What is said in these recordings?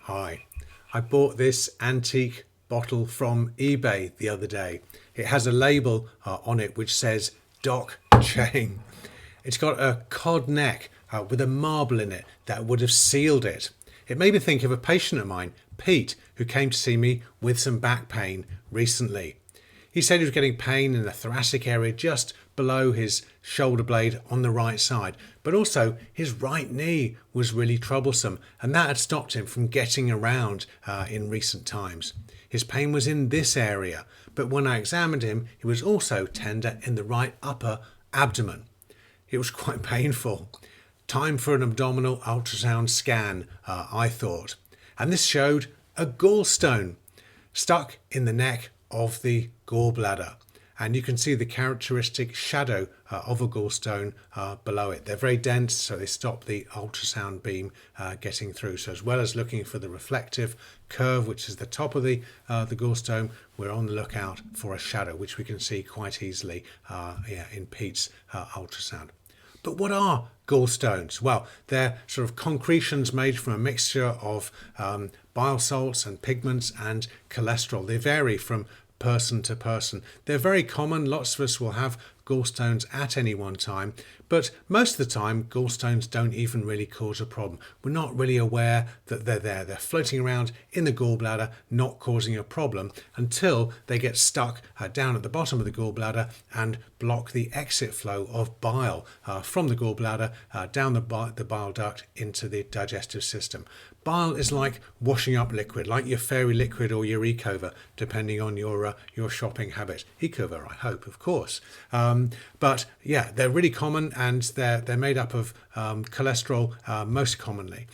Hi, I bought this antique bottle from eBay the other day. It has a label on it which says Doc Cheng. It's got a cod neck with a marble in it that would have sealed it. It made me think of a patient of mine, Pete, who came to see me with some back pain recently. He said he was getting pain in the thoracic area just below his shoulder blade on the right side, but also his right knee was really troublesome, and that had stopped him from getting around in recent times. His pain was in this area, but when I examined him, he was also tender in the right upper abdomen. It was quite painful. Time for an abdominal ultrasound scan, I thought. And this showed a gallstone stuck in the neck of the gallbladder. And you can see the characteristic shadow of a gallstone below it. They're very dense, so they stop the ultrasound beam getting through. So as well as looking for the reflective curve, which is the top of the gallstone, we're on the lookout for a shadow, which we can see quite easily in Pete's ultrasound. But what are gallstones? Well, they're sort of concretions made from a mixture of bile salts and pigments and cholesterol. They vary from person to person. They're very common. Lots of us will have gallstones at any one time, but most of the time gallstones don't even really cause a problem. We're not really aware that they're there. They're floating around in the gallbladder, not causing a problem until they get stuck down at the bottom of the gallbladder and block the exit flow of bile from the gallbladder down the bile duct into the digestive system. Bile is like washing up liquid, like your fairy liquid or your Ecover, depending on your shopping habit. Ecover, I hope, of course. But yeah, they're really common, and they're made up of cholesterol most commonly.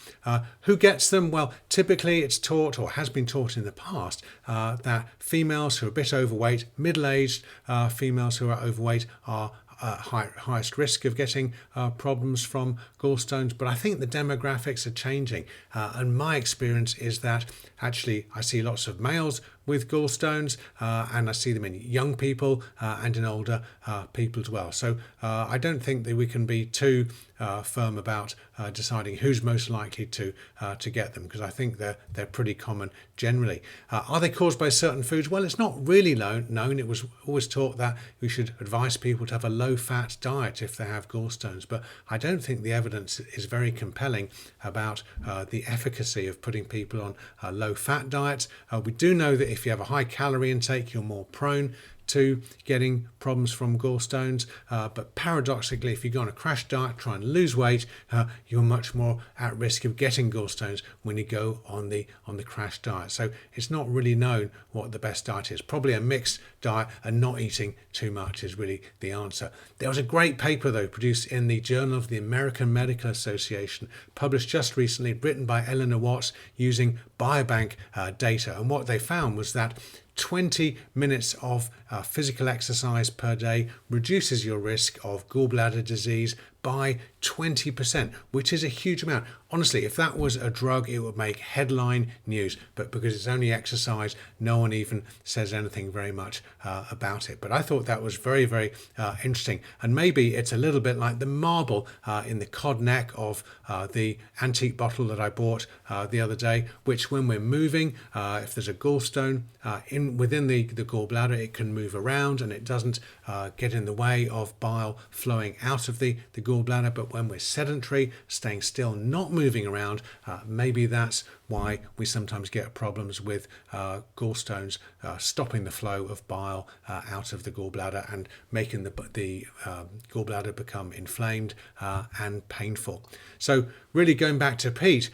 Who gets them? Well, typically it's taught, or has been taught in the past, that females who are a bit overweight, middle-aged females who are overweight are highest risk of getting problems from gallstones. But I think the demographics are changing, and my experience is that actually I see lots of males with gallstones, and I see them in young people and in older people as well. So I don't think that we can be too firm about deciding who's most likely to get them, because I think they're pretty common generally. Are they caused by certain foods? Well, it's not really known. It was always taught that we should advise people to have a low-fat diet if they have gallstones, but I don't think the evidence is very compelling about the efficacy of putting people on low-fat diets. We do know that if you have a high calorie intake, you're more prone to getting problems from gallstones, but paradoxically, if you go on a crash diet, try and lose weight, you're much more at risk of getting gallstones when you go on the crash diet. So it's not really known what the best diet is. Probably a mixed diet and not eating too much is really the answer. There was a great paper though produced in the Journal of the American Medical Association, published just recently, written by Eleanor Watts using biobank data, and what they found was that 20 minutes of physical exercise per day reduces your risk of gallbladder disease by 20%, which is a huge amount. Honestly, if that was a drug, it would make headline news, but because it's only exercise, no one even says anything very much about it. But I thought that was very, very interesting, and maybe it's a little bit like the marble in the cod neck of the antique bottle that I bought the other day, which when we're moving, if there's a gallstone within the gallbladder, it can move around and it doesn't get in the way of bile flowing out of the gallbladder. But when we're sedentary, staying still, not moving around, maybe that's why we sometimes get problems with gallstones stopping the flow of bile out of the gallbladder and making the gallbladder become inflamed and painful. So really going back to Pete,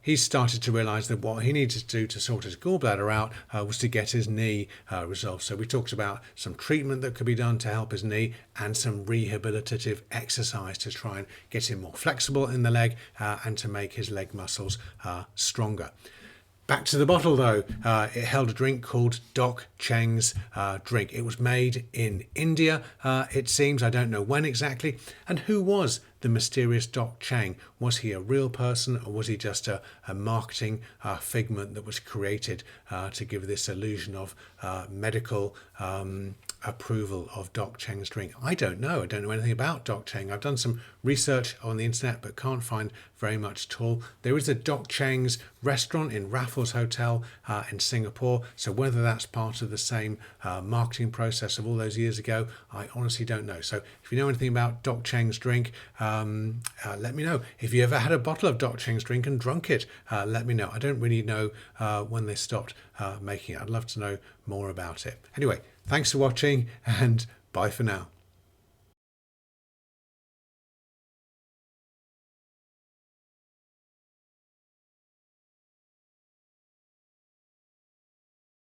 he started to realise that what he needed to do to sort his gallbladder out was to get his knee resolved. So we talked about some treatment that could be done to help his knee and some rehabilitative exercise to try and get him more flexible in the leg and to make his leg muscles stronger. Back to the bottle though, it held a drink called Doc Cheng's drink. It was made in India, it seems. I don't know when exactly. And who was the mysterious Doc Cheng? Was he a real person, or was he just a marketing figment that was created to give this illusion of medical approval of Doc Cheng's drink? I don't know. I don't know anything about Doc Cheng. I've done some research on the internet but can't find very much at all. There is a Doc Cheng's restaurant in Raffles Hotel in Singapore, so whether that's part of the same marketing process of all those years ago, I honestly don't know. So if you know anything about Doc Cheng's drink, let me know. If you ever had a bottle of Doc Cheng's drink and drunk it, let me know. I don't really know when they stopped making it. I'd love to know more about it. Anyway, thanks for watching and bye for now.